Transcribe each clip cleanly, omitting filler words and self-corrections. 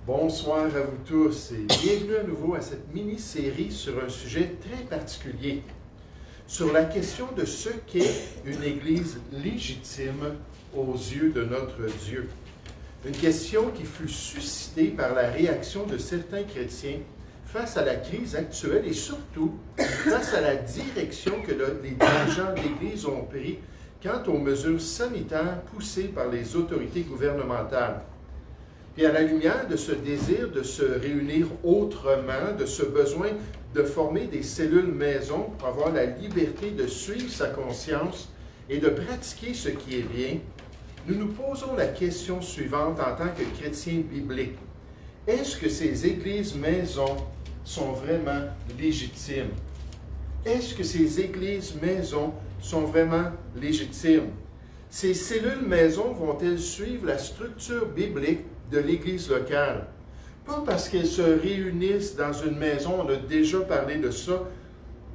Bonsoir à vous tous et bienvenue à nouveau à cette mini-série sur un sujet très particulier, sur la question de ce qu'est une Église légitime aux yeux de notre Dieu. Une question qui fut suscitée par la réaction de certains chrétiens face à la crise actuelle et surtout face à la direction que les dirigeants de l'Église ont pris quant aux mesures sanitaires poussées par les autorités gouvernementales. Et à la lumière de ce désir de se réunir autrement, de ce besoin de former des cellules maison pour avoir la liberté de suivre sa conscience et de pratiquer ce qui est bien, nous nous posons la question suivante en tant que chrétiens bibliques. Est-ce que ces églises maisons sont vraiment légitimes? Est-ce que ces églises maisons sont vraiment légitimes? Ces cellules maison vont-elles suivre la structure biblique de l'Église locale? Pas parce qu'elles se réunissent dans une maison, on a déjà parlé de ça,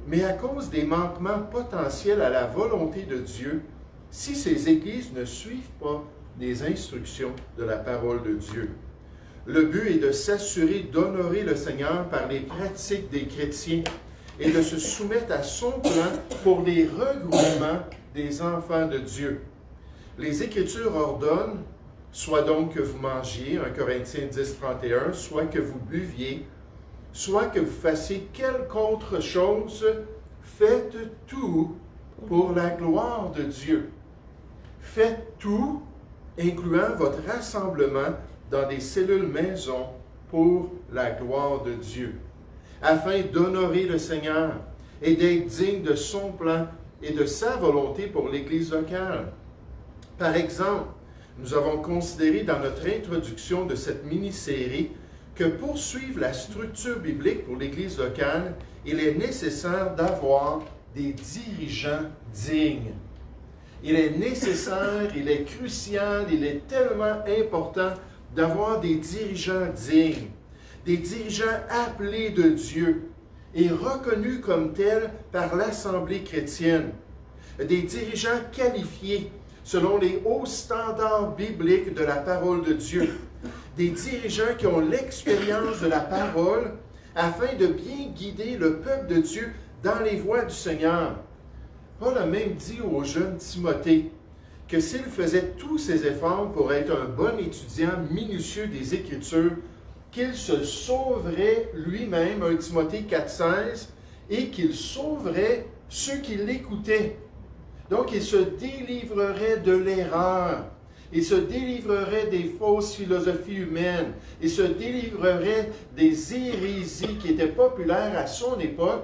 mais à cause des manquements potentiels à la volonté de Dieu, si ces églises ne suivent pas les instructions de la parole de Dieu. Le but est de s'assurer d'honorer le Seigneur par les pratiques des chrétiens et de se soumettre à son plan pour les regroupements des enfants de Dieu. Les Écritures ordonnent, soit donc que vous mangiez, 1 Corinthiens 10, 31, soit que vous buviez, soit que vous fassiez quelque autre chose, faites tout pour la gloire de Dieu. Faites tout, incluant votre rassemblement dans des cellules maison pour la gloire de Dieu, afin d'honorer le Seigneur et d'être digne de son plan et de sa volonté pour l'Église locale. Par exemple, nous avons considéré dans notre introduction de cette mini-série que pour suivre la structure biblique pour l'Église locale, il est nécessaire d'avoir des dirigeants dignes. Il est nécessaire, il est crucial, il est tellement important d'avoir des dirigeants dignes, des dirigeants appelés de Dieu et reconnus comme tels par l'Assemblée chrétienne, des dirigeants qualifiés selon les hauts standards bibliques de la parole de Dieu, des dirigeants qui ont l'expérience de la parole afin de bien guider le peuple de Dieu dans les voies du Seigneur. Paul a même dit au jeune Timothée que s'il faisait tous ses efforts pour être un bon étudiant minutieux des Écritures, qu'il se sauverait lui-même, 1 Timothée 4,16, et qu'il sauverait ceux qui l'écoutaient. Donc, il se délivrerait de l'erreur, il se délivrerait des fausses philosophies humaines, il se délivrerait des hérésies qui étaient populaires à son époque,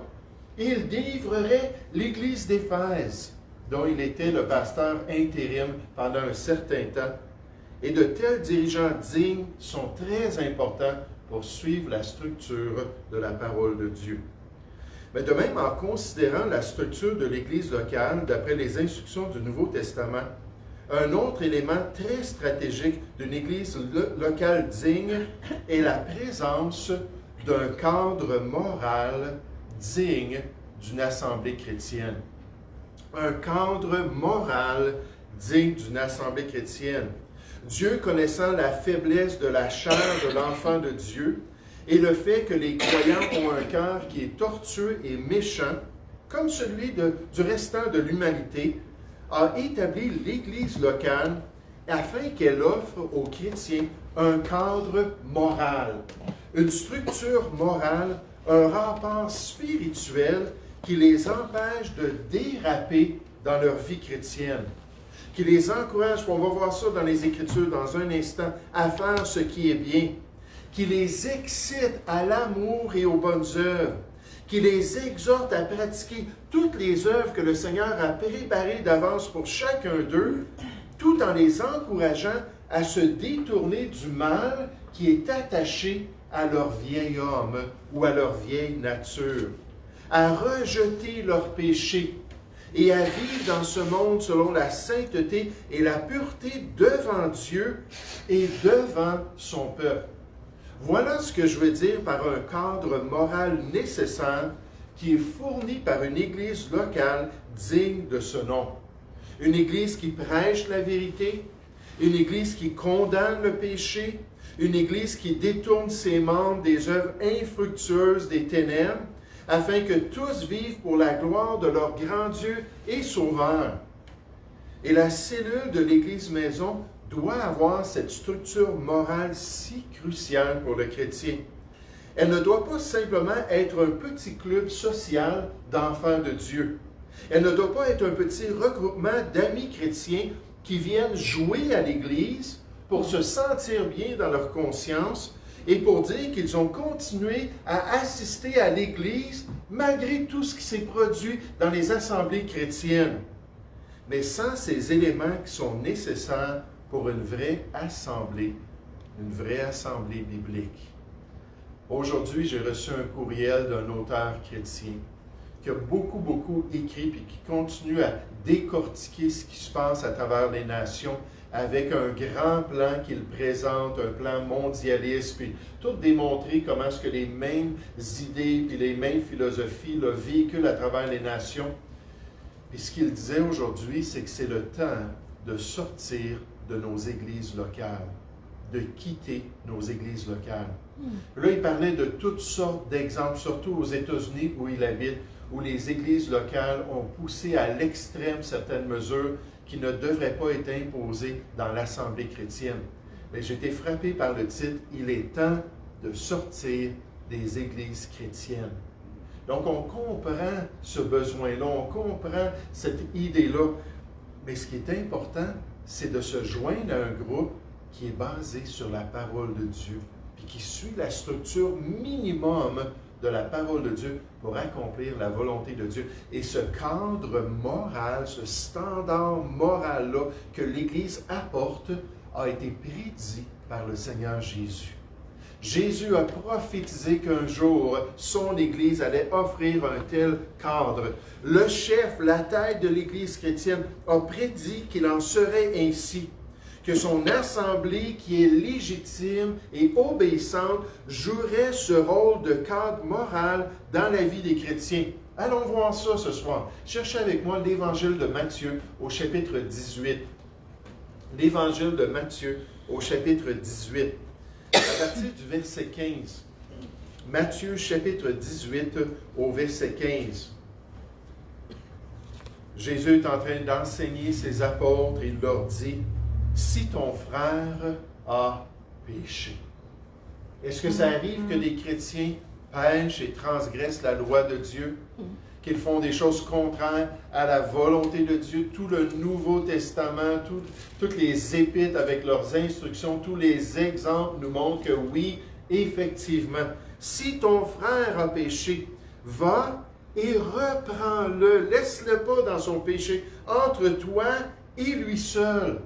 et il délivrerait l'Église d'Éphèse, dont il était le pasteur intérim pendant un certain temps. Et de tels dirigeants dignes sont très importants pour suivre la structure de la parole de Dieu. Mais de même, en considérant la structure de l'Église locale d'après les instructions du Nouveau Testament, un autre élément très stratégique d'une Église locale digne est la présence d'un cadre moral digne d'une assemblée chrétienne. Un cadre moral digne d'une assemblée chrétienne. Dieu, connaissant la faiblesse de la chair de l'enfant de Dieu et le fait que les croyants ont un cœur qui est tortueux et méchant, comme celui du restant de l'humanité, a établi l'Église locale afin qu'elle offre aux chrétiens un cadre moral, une structure morale, un rempart spirituel qui les empêche de déraper dans leur vie chrétienne, qui les encourage, on va voir ça dans les Écritures dans un instant, à faire ce qui est bien, qui les excite à l'amour et aux bonnes œuvres, qui les exhorte à pratiquer toutes les œuvres que le Seigneur a préparées d'avance pour chacun d'eux, tout en les encourageant à se détourner du mal qui est attaché à leur vieil homme ou à leur vieille nature, à rejeter leurs péchés et à vivre dans ce monde selon la sainteté et la pureté devant Dieu et devant son peuple. Voilà ce que je veux dire par un cadre moral nécessaire qui est fourni par une Église locale digne de ce nom. Une Église qui prêche la vérité, une Église qui condamne le péché, Une Église qui détourne ses membres des œuvres infructueuses des ténèbres, afin que tous vivent pour la gloire de leur grand Dieu et Sauveur. Et la cellule de l'Église maison doit avoir cette structure morale si cruciale pour le chrétien. Elle ne doit pas simplement être un petit club social d'enfants de Dieu. Elle ne doit pas être un petit regroupement d'amis chrétiens qui viennent jouer à l'Église pour se sentir bien dans leur conscience et pour dire qu'ils ont continué à assister à l'Église malgré tout ce qui s'est produit dans les assemblées chrétiennes. Mais sans ces éléments qui sont nécessaires pour une vraie assemblée biblique. Aujourd'hui, j'ai reçu un courriel d'un auteur chrétien qui a beaucoup écrit et qui continue à décortiquer ce qui se passe à travers les nations avec un grand plan qu'il présente, un plan mondialiste, puis tout démontrer comment est-ce que les mêmes idées et les mêmes philosophies le véhiculent à travers les nations. Et ce qu'il disait aujourd'hui, c'est que c'est le temps de sortir de nos églises locales, de quitter nos églises locales. Là, il parlait de toutes sortes d'exemples, surtout aux États-Unis où il habite, où les églises locales ont poussé à l'extrême certaines mesures qui ne devraient pas être imposées dans l'Assemblée chrétienne. Mais j'ai été frappé par le titre « Il est temps de sortir des églises chrétiennes ». Donc, on comprend ce besoin-là, on comprend cette idée-là. Mais ce qui est important, c'est de se joindre à un groupe qui est basé sur la parole de Dieu, puis qui suit la structure minimum de la parole de Dieu pour accomplir la volonté de Dieu. Et ce cadre moral, ce standard moral-là que l'Église apporte, a été prédit par le Seigneur Jésus. Jésus a prophétisé qu'un jour, son Église allait offrir un tel cadre. Le chef, la tête de l'Église chrétienne, a prédit qu'il en serait ainsi, que son assemblée, qui est légitime et obéissante, jouerait ce rôle de cadre moral dans la vie des chrétiens. Allons voir ça ce soir. Cherchez avec moi l'Évangile de Matthieu au chapitre 18. L'Évangile de Matthieu au chapitre 18. À partir du verset 15. Matthieu chapitre 18 au verset 15. Jésus est en train d'enseigner ses apôtres et il leur dit: si ton frère a péché. Est-ce que ça arrive que des chrétiens pêchent et transgressent la loi de Dieu? Qu'ils font des choses contraires à la volonté de Dieu? Tout le Nouveau Testament, toutes les épîtres avec leurs instructions, tous les exemples nous montrent que oui, effectivement, si ton frère a péché, va et reprends-le. Laisse-le pas dans son péché, entre toi et lui seul.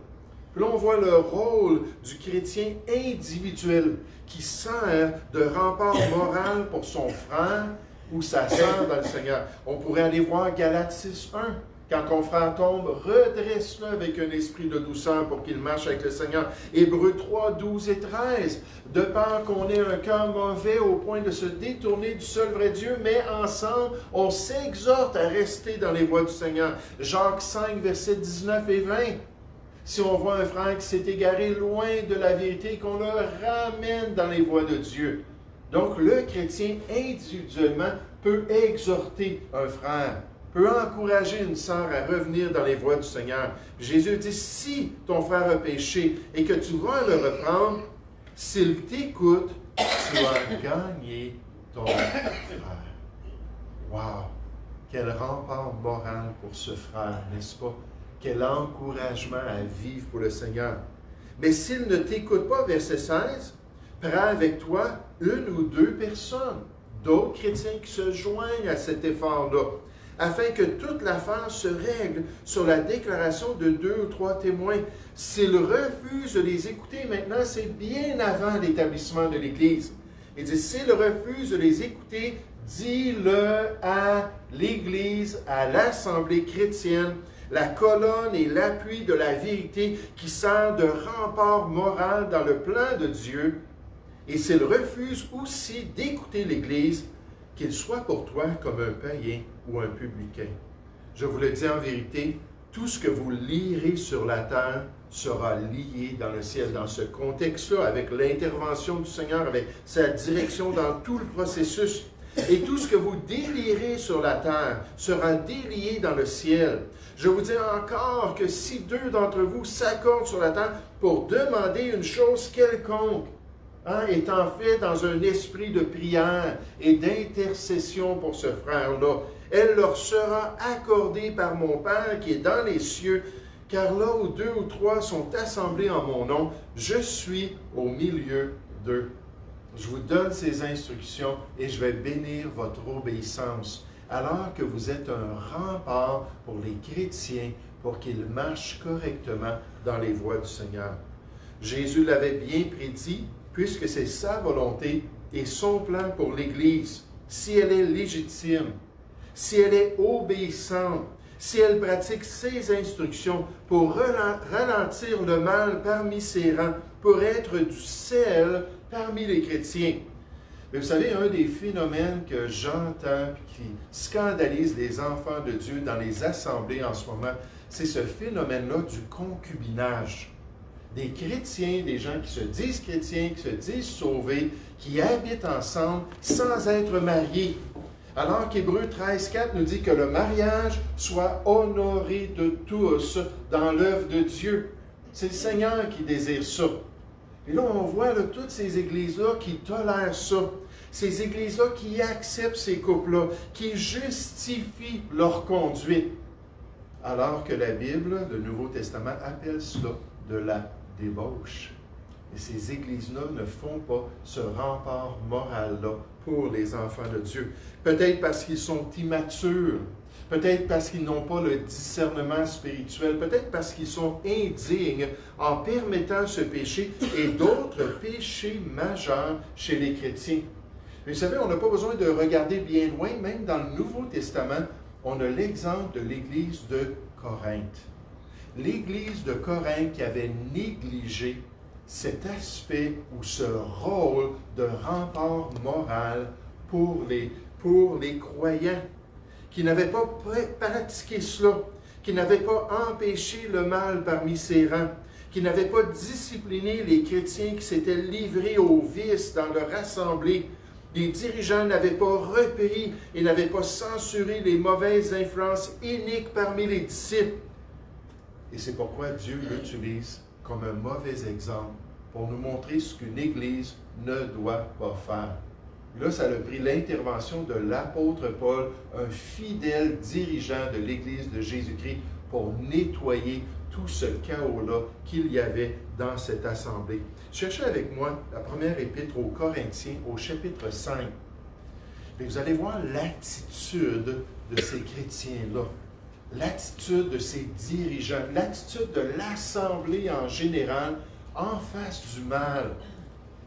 Puis là, on voit le rôle du chrétien individuel qui sert de rempart moral pour son frère ou sa sœur dans le Seigneur. On pourrait aller voir Galates 6.1. Quand ton frère tombe, redresse-le avec un esprit de douceur pour qu'il marche avec le Seigneur. Hébreux 3, 12 et 13. De peur qu'on ait un cœur mauvais au point de se détourner du seul vrai Dieu, mais ensemble, on s'exhorte à rester dans les voies du Seigneur. Jacques 5, versets 19 et 20. Si on voit un frère qui s'est égaré loin de la vérité, qu'on le ramène dans les voies de Dieu. Donc, le chrétien, individuellement, peut exhorter un frère, peut encourager une sœur à revenir dans les voies du Seigneur. Jésus dit, si ton frère a péché et que tu vas le reprendre, s'il t'écoute, tu as gagné ton frère. Wow! Quel rempart moral pour ce frère, n'est-ce pas? Quel encouragement à vivre pour le Seigneur. Mais s'il ne t'écoute pas, verset 16, prends avec toi une ou deux personnes, d'autres chrétiens qui se joignent à cet effort-là, afin que toute l'affaire se règle sur la déclaration de 2 ou 3 témoins. S'il refuse de les écouter maintenant, c'est bien avant l'établissement de l'Église. Il dit, s'il refuse de les écouter, dis-le à l'Église, à l'Assemblée chrétienne, la colonne et l'appui de la vérité qui sert de rempart moral dans le plan de Dieu. Et s'il refuse aussi d'écouter l'Église, qu'il soit pour toi comme un païen ou un publicain. Je vous le dis en vérité, tout ce que vous lirez sur la terre sera lié dans le ciel. Dans ce contexte-là, avec l'intervention du Seigneur, avec sa direction dans tout le processus, et tout ce que vous délirez sur la terre sera délié dans le ciel. Je vous dis encore que si deux d'entre vous s'accordent sur la terre pour demander une chose quelconque, étant fait dans un esprit de prière et d'intercession pour ce frère-là, elle leur sera accordée par mon Père qui est dans les cieux, car là où 2 ou 3 sont assemblés en mon nom, je suis au milieu d'eux. Je vous donne ces instructions et je vais bénir votre obéissance, alors que vous êtes un rempart pour les chrétiens, pour qu'ils marchent correctement dans les voies du Seigneur. Jésus l'avait bien prédit, puisque c'est sa volonté et son plan pour l'Église. Si elle est légitime, si elle est obéissante, si elle pratique ses instructions pour ralentir le mal parmi ses rangs, pour être du sel parmi les chrétiens. Mais vous savez, un des phénomènes que j'entends et qui scandalise les enfants de Dieu dans les assemblées en ce moment, c'est ce phénomène-là du concubinage. Des chrétiens, des gens qui se disent chrétiens, qui se disent sauvés, qui habitent ensemble sans être mariés. Alors qu'Hébreux 13,4 nous dit que le mariage soit honoré de tous dans l'œuvre de Dieu. C'est le Seigneur qui désire ça. Et là, on voit toutes ces églises-là qui tolèrent ça. Ces églises-là qui acceptent ces couples-là, qui justifient leur conduite. Alors que la Bible, le Nouveau Testament, appelle cela de la débauche. Et ces églises-là ne font pas ce rempart moral-là pour les enfants de Dieu. Peut-être parce qu'ils sont immatures, peut-être parce qu'ils n'ont pas le discernement spirituel, peut-être parce qu'ils sont indignes en permettant ce péché et d'autres péchés majeurs chez les chrétiens. Mais vous savez, on n'a pas besoin de regarder bien loin, même dans le Nouveau Testament, on a l'exemple de l'Église de Corinthe. L'Église de Corinthe qui avait négligé cet aspect ou ce rôle de rempart moral pour les croyants, qui n'avaient pas pratiqué cela, qui n'avaient pas empêché le mal parmi ses rangs, qui n'avaient pas discipliné les chrétiens qui s'étaient livrés au vice dans leur assemblée. Les dirigeants n'avaient pas repris et n'avaient pas censuré les mauvaises influences iniques parmi les disciples. Et c'est pourquoi Dieu l'utilise comme un mauvais exemple pour nous montrer ce qu'une Église ne doit pas faire. Et là, ça a pris l'intervention de l'apôtre Paul, un fidèle dirigeant de l'Église de Jésus-Christ, pour nettoyer tout ce chaos-là qu'il y avait dans cette assemblée. Cherchez avec moi la première épître aux Corinthiens, au chapitre 5. Et vous allez voir l'attitude de ces chrétiens-là, l'attitude de ces dirigeants, l'attitude de l'assemblée en général en face du mal.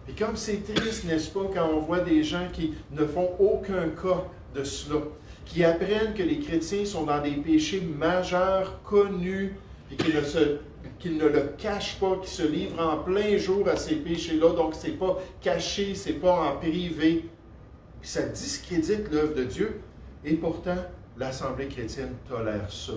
Et comme c'est triste, n'est-ce pas, quand on voit des gens qui ne font aucun cas de cela, qui apprennent que les chrétiens sont dans des péchés majeurs, connus, et qu'ils ne le cachent pas, qu'ils se livrent en plein jour à ces péchés-là, donc ce n'est pas caché, ce n'est pas en privé. Puis ça discrédite l'œuvre de Dieu, et pourtant, l'Assemblée chrétienne tolère ça.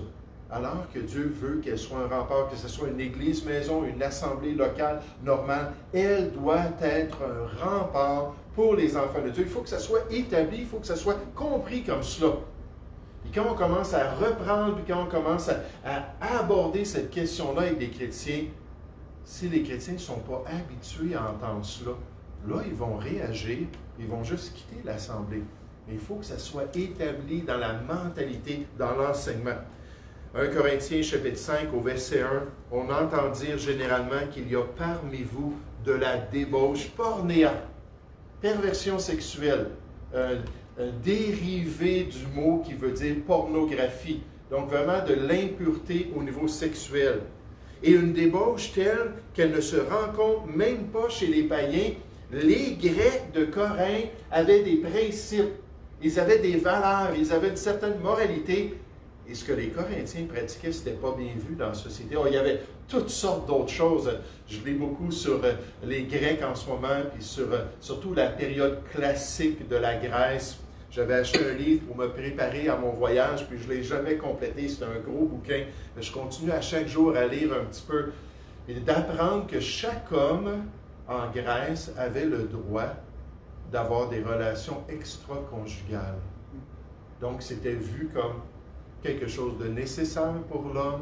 Alors que Dieu veut qu'elle soit un rempart, que ce soit une église maison, une assemblée locale normale, elle doit être un rempart pour les enfants de Dieu. Il faut que ça soit établi, il faut que ça soit compris comme cela. Et quand on commence à reprendre, puis quand on commence à aborder cette question-là avec des chrétiens, si les chrétiens ne sont pas habitués à entendre cela, là, ils vont réagir, ils vont juste quitter l'assemblée. Mais il faut que ça soit établi dans la mentalité, dans l'enseignement. 1 Corinthiens chapitre 5 au verset 1, on entend dire généralement qu'il y a parmi vous de la débauche pornéa, perversion sexuelle, un dérivé du mot qui veut dire pornographie, donc vraiment de l'impureté au niveau sexuel. Et une débauche telle qu'elle ne se rencontre même pas chez les païens. Les Grecs de Corinthe avaient des principes, ils avaient des valeurs, ils avaient une certaine moralité. Et ce que les Corinthiens pratiquaient, ce n'était pas bien vu dans la société. Alors, il y avait toutes sortes d'autres choses. Je lis beaucoup sur les Grecs en ce moment, puis sur surtout la période classique de la Grèce. J'avais acheté un livre pour me préparer à mon voyage, puis je ne l'ai jamais complété. C'est un gros bouquin. Je continue à chaque jour à lire un petit peu. et d'apprendre que chaque homme en Grèce avait le droit d'avoir des relations extra-conjugales. Donc, c'était vu comme quelque chose de nécessaire pour l'homme.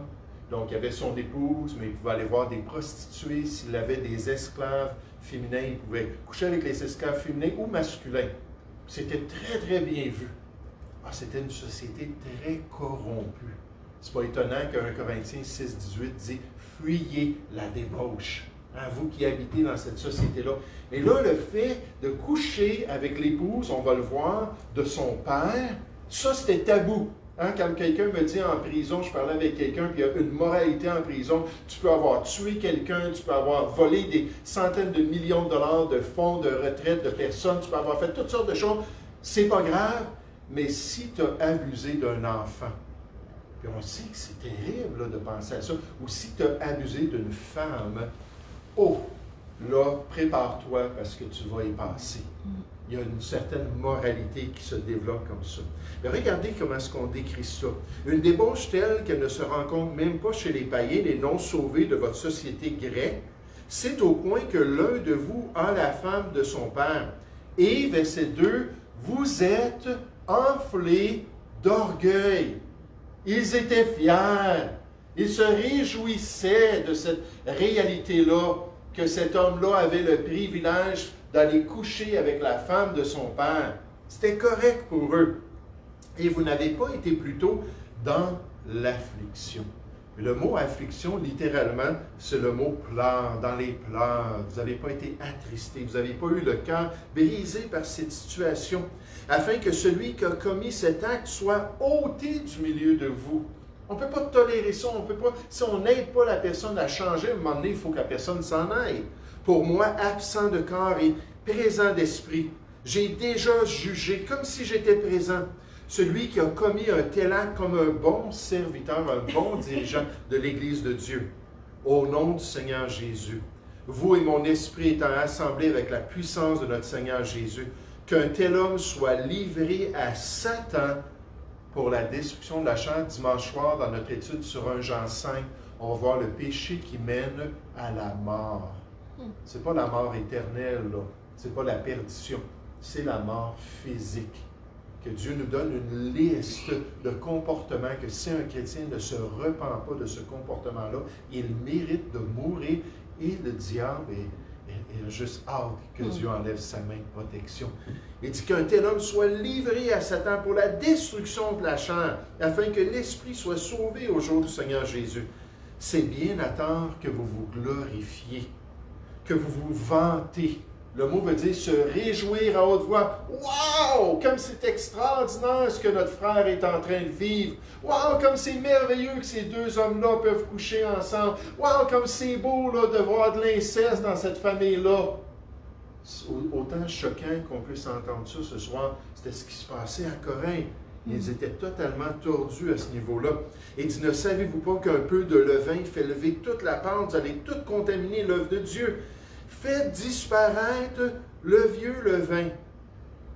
Donc, il y avait son épouse, mais il pouvait aller voir des prostituées. S'il avait des esclaves féminins, il pouvait coucher avec les esclaves féminins ou masculins. C'était très, très bien vu. Ah, c'était une société très corrompue. C'est pas étonnant qu'un Corinthiens 6, 18 dit « Fuyez la débauche ». Hein, vous qui habitez dans cette société-là. Mais là, le fait de coucher avec l'épouse, on va le voir, de son père, ça, c'était tabou. Hein, quand quelqu'un me dit en prison, je parlais avec quelqu'un, puis il y a une moralité en prison, tu peux avoir tué quelqu'un, tu peux avoir volé des centaines de millions de dollars de fonds de retraite de personnes, tu peux avoir fait toutes sortes de choses, c'est pas grave, mais si tu as abusé d'un enfant, puis on sait que c'est terrible là, de penser à ça, ou si tu as abusé d'une femme, oh, là, prépare-toi parce que tu vas y passer. Il y a une certaine moralité qui se développe comme ça. Mais regardez comment est-ce qu'on décrit ça. Une débauche telle qu'elle ne se rencontre même pas chez les païens, les non-sauvés de votre société grecque, c'est au point que l'un de vous a la femme de son père. Et, verset 2, vous êtes enflés d'orgueil. Ils étaient fiers. Ils se réjouissaient de cette réalité-là, que cet homme-là avait le privilège d'aller coucher avec la femme de son père. C'était correct pour eux. Et vous n'avez pas été plutôt dans l'affliction. Le mot affliction, littéralement, c'est le mot pleurs, dans les pleurs. Vous n'avez pas été attristé, vous n'avez pas eu le cœur brisé par cette situation, afin que celui qui a commis cet acte soit ôté du milieu de vous. On ne peut pas tolérer ça, on peut pas, si on n'aide pas la personne à changer, à un moment donné, il faut que la personne s'en aille. Pour moi, absent de corps et présent d'esprit, j'ai déjà jugé, comme si j'étais présent, celui qui a commis un tel acte comme un bon serviteur, un bon dirigeant de l'Église de Dieu. Au nom du Seigneur Jésus, vous et mon esprit étant assemblés avec la puissance de notre Seigneur Jésus, qu'un tel homme soit livré à Satan pour la destruction de la chair. Dimanche soir, dans notre étude sur 1 Jean 5, on va voir le péché qui mène à la mort. Ce n'est pas la mort éternelle, là. Ce n'est pas la perdition, c'est la mort physique. Que Dieu nous donne une liste de comportements que si un chrétien ne se repent pas de ce comportement-là, il mérite de mourir et le diable est juste hâte que Dieu enlève sa main de protection. Il dit qu'un tel homme soit livré à Satan pour la destruction de la chair, afin que l'esprit soit sauvé au jour du Seigneur Jésus. C'est bien attendre que vous vous glorifiez, que vous vous vantez. Le mot veut dire se réjouir à haute voix. Wow! Comme c'est extraordinaire ce que notre frère est en train de vivre. Wow! Comme c'est merveilleux que ces deux hommes-là peuvent coucher ensemble. Wow! Comme c'est beau là, de voir de l'inceste dans cette famille-là. Autant choquant qu'on puisse entendre ça ce soir, c'était ce qui se passait à Corinthe. Ils étaient totalement tordus à ce niveau-là. Et il dit, ne savez-vous pas qu'un peu de levain fait lever toute la pâte, vous allez tout contaminer l'œuvre de Dieu. Faites disparaître le vieux levain,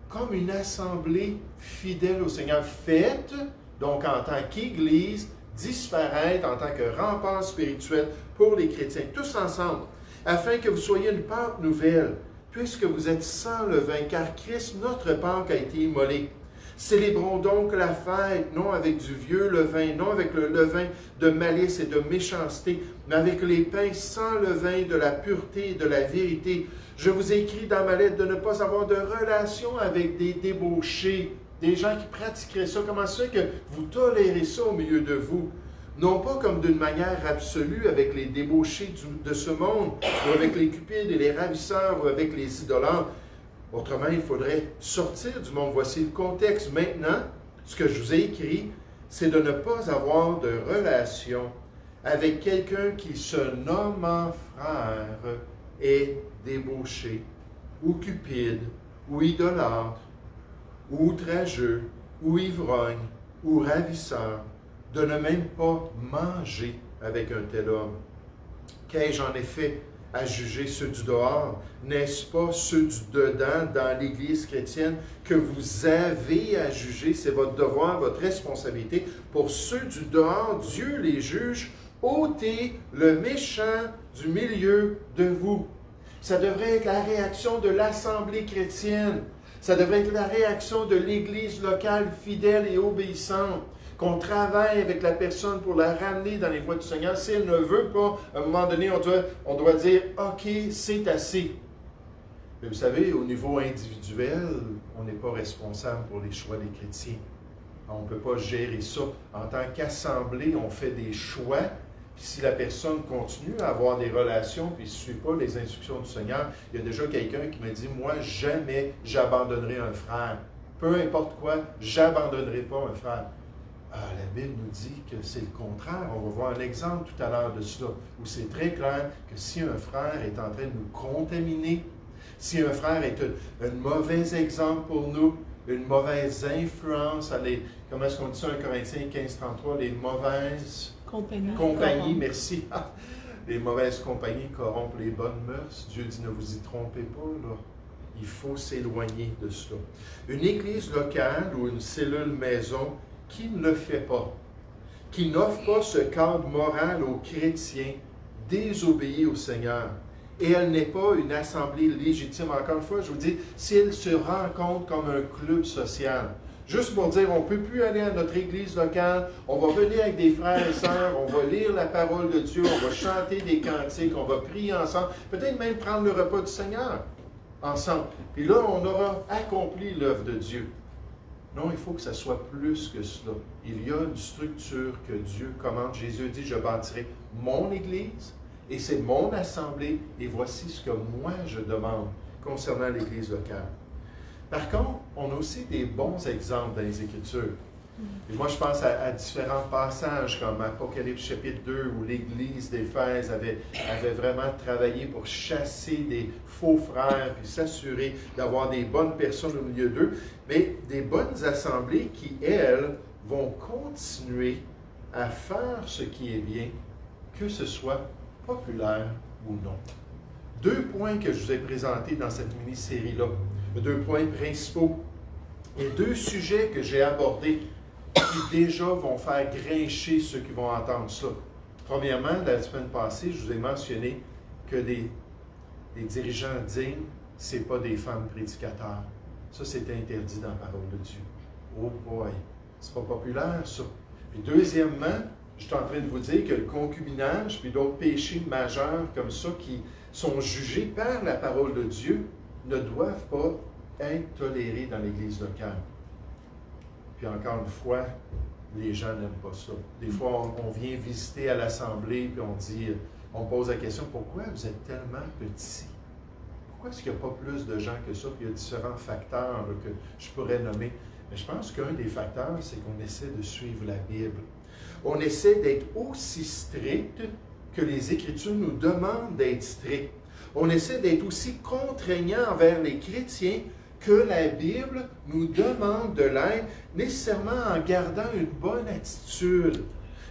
comme une assemblée fidèle au Seigneur. Faites, donc en tant qu'Église, disparaître en tant que rempart spirituel pour les chrétiens, tous ensemble, afin que vous soyez une Pâque nouvelle, puisque vous êtes sans levain, car Christ, notre Pâque, a été immolé. Célébrons donc la fête, non avec du vieux levain, non avec le levain de malice et de méchanceté, mais avec les pains sans levain de la pureté et de la vérité. Je vous ai écrit dans ma lettre de ne pas avoir de relation avec des débauchés, des gens qui pratiqueraient ça. Comment ça que vous tolérez ça au milieu de vous? Non pas comme d'une manière absolue avec les débauchés de ce monde, ou avec les cupides et les ravisseurs, ou avec les idolâtres. Autrement, il faudrait sortir du monde. Voici le contexte. Maintenant, ce que je vous ai écrit, c'est de ne pas avoir de relation avec quelqu'un qui, se nommant frère, est débauché, ou cupide, ou idolâtre, ou outrageux, ou ivrogne, ou ravisseur, de ne même pas manger avec un tel homme. Qu'ai-je en effet à juger ceux du dehors? N'est-ce pas ceux du dedans dans l'Église chrétienne que vous avez à juger? C'est votre devoir, votre responsabilité. Pour ceux du dehors, Dieu les juge. Ôtez le méchant du milieu de vous. Ça devrait être la réaction de l'Assemblée chrétienne. Ça devrait être la réaction de l'Église locale fidèle et obéissante. Qu'on travaille avec la personne pour la ramener dans les voies du Seigneur. Si elle ne veut pas, à un moment donné, on doit dire « OK, c'est assez ». Mais vous savez, au niveau individuel, on n'est pas responsable pour les choix des chrétiens. On ne peut pas gérer ça. En tant qu'assemblée, on fait des choix. Puis si la personne continue à avoir des relations puis ne suit pas les instructions du Seigneur, il y a déjà quelqu'un qui me dit « Moi, jamais j'abandonnerai un frère. Peu importe quoi, j'abandonnerai pas un frère. » La Bible nous dit que c'est le contraire. On va voir un exemple tout à l'heure de cela, où c'est très clair que si un frère est en train de nous contaminer, si un frère est un mauvais exemple pour nous, une mauvaise influence, comment est-ce qu'on dit ça en Corinthiens 15:33, les mauvaises compagnies, merci. Les mauvaises compagnies corrompent les bonnes mœurs. Dieu dit, ne vous y trompez pas, là. Il faut s'éloigner de cela. Une église locale ou une cellule maison qui ne le fait pas, qui n'offre pas ce cadre moral aux chrétiens, désobéit au Seigneur. Et elle n'est pas une assemblée légitime. Encore une fois, je vous dis, si elle se rencontre comme un club social, juste pour dire, on ne peut plus aller à notre église locale, on va venir avec des frères et sœurs, on va lire la parole de Dieu, on va chanter des cantiques, on va prier ensemble, peut-être même prendre le repas du Seigneur ensemble. Puis là, on aura accompli l'œuvre de Dieu. Non, il faut que ça soit plus que cela. Il y a une structure que Dieu commande. Jésus dit, je bâtirai mon Église et c'est mon assemblée et voici ce que moi je demande concernant l'Église locale. Par contre, on a aussi des bons exemples dans les Écritures. Et moi, je pense à différents passages comme Apocalypse chapitre 2 où l'Église d'Éphèse avait vraiment travaillé pour chasser des faux frères puis s'assurer d'avoir des bonnes personnes au milieu d'eux, mais des bonnes assemblées qui, elles, vont continuer à faire ce qui est bien, que ce soit populaire ou non. 2 points que je vous ai présentés dans cette mini-série-là, 2 points principaux et 2 sujets que j'ai abordés qui déjà vont faire grincher ceux qui vont entendre ça. Premièrement, la semaine passée, je vous ai mentionné que des dirigeants dignes, ce n'est pas des femmes prédicateurs. Ça, c'est interdit dans la parole de Dieu. Oh boy, c'est pas populaire, ça. Puis deuxièmement, je suis en train de vous dire que le concubinage puis d'autres péchés majeurs comme ça qui sont jugés par la parole de Dieu ne doivent pas être tolérés dans l'Église locale. Puis encore une fois, les gens n'aiment pas ça. Des fois, on vient visiter à l'Assemblée, puis on pose la question, pourquoi vous êtes tellement petit? Pourquoi est-ce qu'il n'y a pas plus de gens que ça? Puis il y a différents facteurs là, que je pourrais nommer. Mais je pense qu'un des facteurs, c'est qu'on essaie de suivre la Bible. On essaie d'être aussi strict que les Écritures nous demandent d'être stricts. On essaie d'être aussi contraignant envers les chrétiens que la Bible nous demande de l'être, nécessairement en gardant une bonne attitude,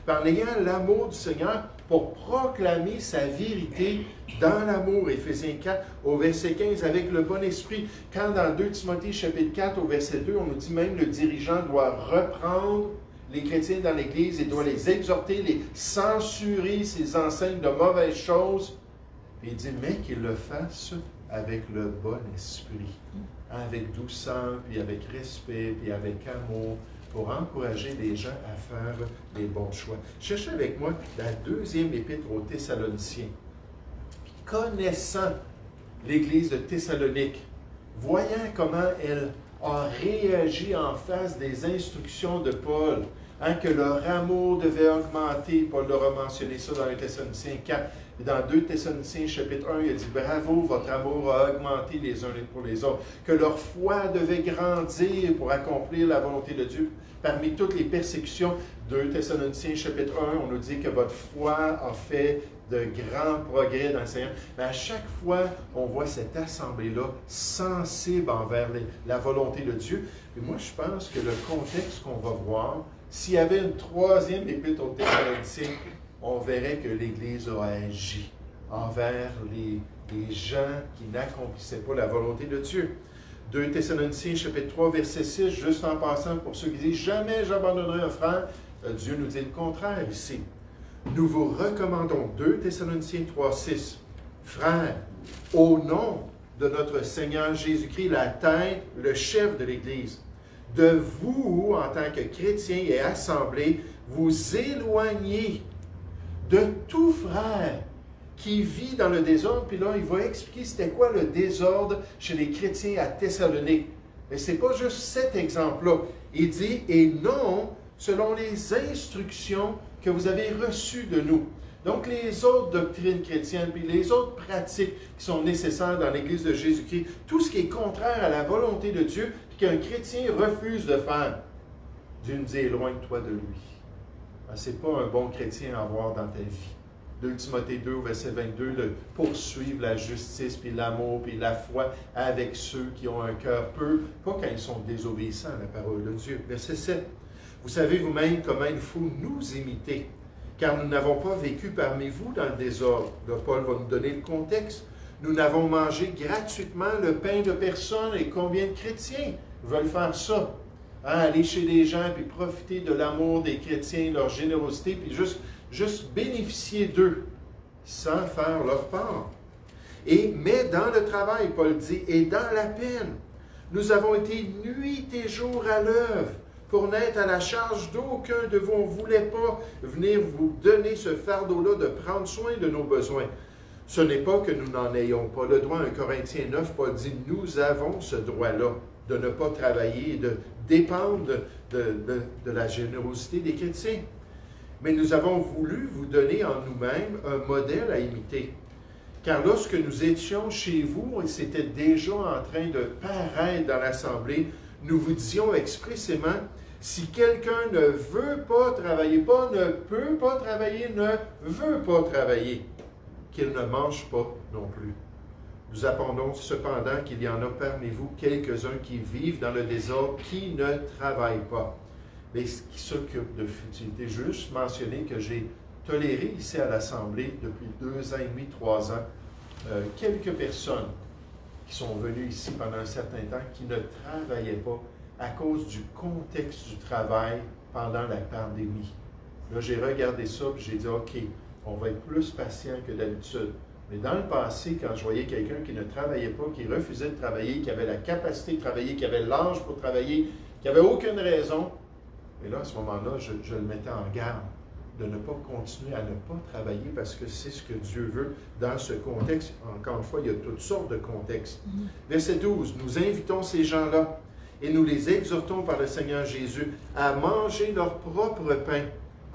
en ayant l'amour du Seigneur pour proclamer sa vérité dans l'amour. Éphésiens 4, au verset 15, avec le bon esprit. Quand dans 2 Timothée chapitre 4, au verset 2, on nous dit même le dirigeant doit reprendre les chrétiens dans l'Église et doit les exhorter, les censurer s'ils enseignent de mauvaises choses. Et il dit, mais qu'il le fasse avec le bon esprit, avec douceur, puis avec respect, puis avec amour, pour encourager les gens à faire les bons choix. Cherchez avec moi la 2e épître aux Thessaloniciens. Puis connaissant l'Église de Thessalonique, voyant comment elle a réagi en face des instructions de Paul, que leur amour devait augmenter. Paul leur a mentionné ça dans les Thessaloniciens 4. Et dans 2 Thessaloniciens chapitre 1, il a dit « Bravo, votre amour a augmenté les uns pour les autres. » Que leur foi devait grandir pour accomplir la volonté de Dieu. Parmi toutes les persécutions, 2 Thessaloniciens chapitre 1, on nous dit que votre foi a fait de grands progrès dans le Seigneur. Mais à chaque fois, on voit cette assemblée-là sensible envers la volonté de Dieu. Et moi, je pense que le contexte qu'on va voir, s'il y avait une 3e épître aux Thessaloniciens, on verrait que l'Église a agi envers les gens qui n'accomplissaient pas la volonté de Dieu. 2 Thessaloniciens chapitre 3, verset 6, juste en passant, pour ceux qui disent « Jamais j'abandonnerai un frère », Dieu nous dit le contraire ici. nous vous recommandons, 2 Thessaloniciens 3,6, frères, au nom de notre Seigneur Jésus-Christ, la tête, le chef de l'Église, de vous, en tant que chrétiens et assemblés, vous éloigner de tout frère qui vit dans le désordre. Puis là, il va expliquer c'était quoi le désordre chez les chrétiens à Thessalonique. Mais ce n'est pas juste cet exemple-là. Il dit, et non selon les instructions que vous avez reçues de nous. Donc, les autres doctrines chrétiennes, puis les autres pratiques qui sont nécessaires dans l'Église de Jésus-Christ, tout ce qui est contraire à la volonté de Dieu, puis qu'un chrétien refuse de faire, Dieu nous dit, éloigne-toi de lui. Ce n'est pas un bon chrétien à avoir dans ta vie. 2 Timothée 2, verset 22, de poursuivre la justice, puis l'amour, puis la foi avec ceux qui ont un cœur pur, pas quand ils sont désobéissants à la parole de Dieu. Verset 7. Vous savez vous-même comment il faut nous imiter, car nous n'avons pas vécu parmi vous dans le désordre. Là, Paul va nous donner le contexte. Nous n'avons mangé gratuitement le pain de personne, et combien de chrétiens veulent faire ça? Aller chez les gens, puis profiter de l'amour des chrétiens, leur générosité, puis juste bénéficier d'eux, sans faire leur part. Mais dans le travail, Paul dit, et dans la peine, nous avons été nuit et jour à l'œuvre, pour n'être à la charge d'aucun de vous. On ne voulait pas venir vous donner ce fardeau-là de prendre soin de nos besoins. Ce n'est pas que nous n'en ayons pas le droit. 1 Corinthiens 9, Paul dit, nous avons ce droit-là de ne pas travailler, de dépendre de la générosité des chrétiens. Mais nous avons voulu vous donner en nous-mêmes un modèle à imiter. Car lorsque nous étions chez vous, et c'était déjà en train de paraître dans l'Assemblée, nous vous disions expressément, si quelqu'un ne veut pas travailler, pas ne peut pas travailler, ne veut pas travailler, qu'il ne mange pas non plus. Nous apprenons cependant qu'il y en a parmi vous quelques-uns qui vivent dans le désordre, qui ne travaillent pas, mais qui s'occupent de futilité. Je veux juste mentionner que j'ai toléré ici à l'Assemblée depuis 2 ans et demi, 3 ans, quelques personnes qui sont venues ici pendant un certain temps qui ne travaillaient pas à cause du contexte du travail pendant la pandémie. Là, j'ai regardé ça et j'ai dit, OK, on va être plus patient que d'habitude. Mais dans le passé, quand je voyais quelqu'un qui ne travaillait pas, qui refusait de travailler, qui avait la capacité de travailler, qui avait l'âge pour travailler, qui n'avait aucune raison, et là, à ce moment-là, je le mettais en garde de ne pas continuer à ne pas travailler parce que c'est ce que Dieu veut dans ce contexte. Encore une fois, il y a toutes sortes de contextes. Verset 12, nous invitons ces gens-là et nous les exhortons par le Seigneur Jésus à manger leur propre pain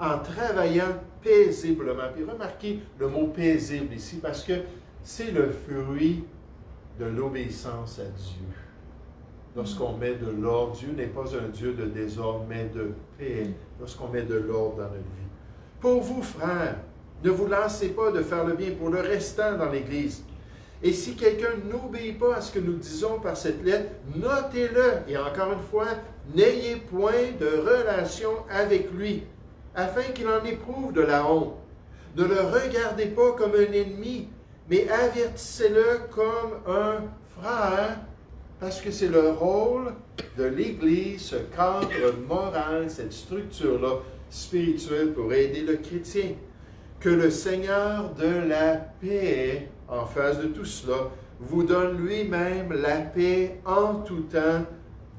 en travaillant paisiblement. Puis remarquez le mot paisible ici parce que c'est le fruit de l'obéissance à Dieu. Lorsqu'on met de l'ordre, Dieu n'est pas un Dieu de désordre, mais de paix. Lorsqu'on met de l'ordre dans notre vie. Pour vous, frères, ne vous lassez pas de faire le bien pour le restant dans l'Église. Et si quelqu'un n'obéit pas à ce que nous disons par cette lettre, notez-le. Et encore une fois, n'ayez point de relation avec lui, afin qu'il en éprouve de la honte. Ne le regardez pas comme un ennemi, mais avertissez-le comme un frère, parce que c'est le rôle de l'Église, ce cadre moral, cette structure-là spirituelle pour aider le chrétien. Que le Seigneur de la paix, en face de tout cela, vous donne lui-même la paix en tout temps,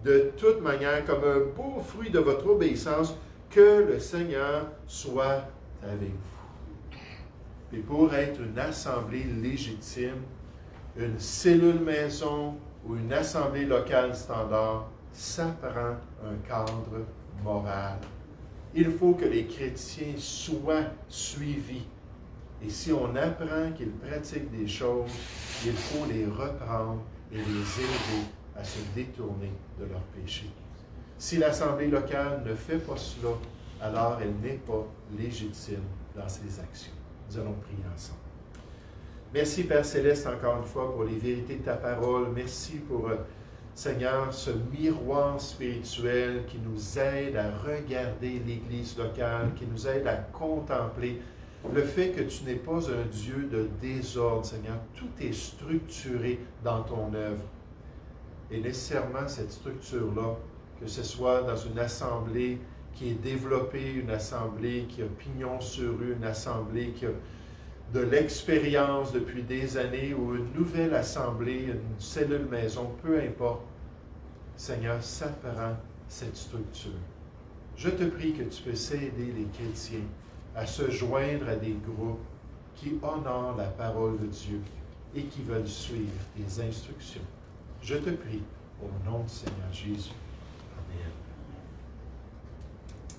de toute manière, comme un beau fruit de votre obéissance, que le Seigneur soit avec vous. Et pour être une assemblée légitime, une cellule maison ou une assemblée locale standard, ça prend un cadre moral. Il faut que les chrétiens soient suivis. Et si on apprend qu'ils pratiquent des choses, il faut les reprendre et les aider à se détourner de leurs péchés. Si l'assemblée locale ne fait pas cela, alors elle n'est pas légitime dans ses actions. Nous allons prier ensemble. Merci Père Céleste encore une fois pour les vérités de ta parole. Merci pour, Seigneur, ce miroir spirituel qui nous aide à regarder l'Église locale, qui nous aide à contempler le fait que tu n'es pas un Dieu de désordre, Seigneur. Tout est structuré dans ton œuvre. Et nécessairement, cette structure-là, que ce soit dans une assemblée qui est développé, une assemblée qui a pignon sur rue, une assemblée qui a de l'expérience depuis des années, ou une nouvelle assemblée, une cellule maison, peu importe. Seigneur, ça prend cette structure. Je te prie que tu puisses aider les chrétiens à se joindre à des groupes qui honorent la parole de Dieu et qui veulent suivre tes instructions. Je te prie au nom du Seigneur Jésus. Amen.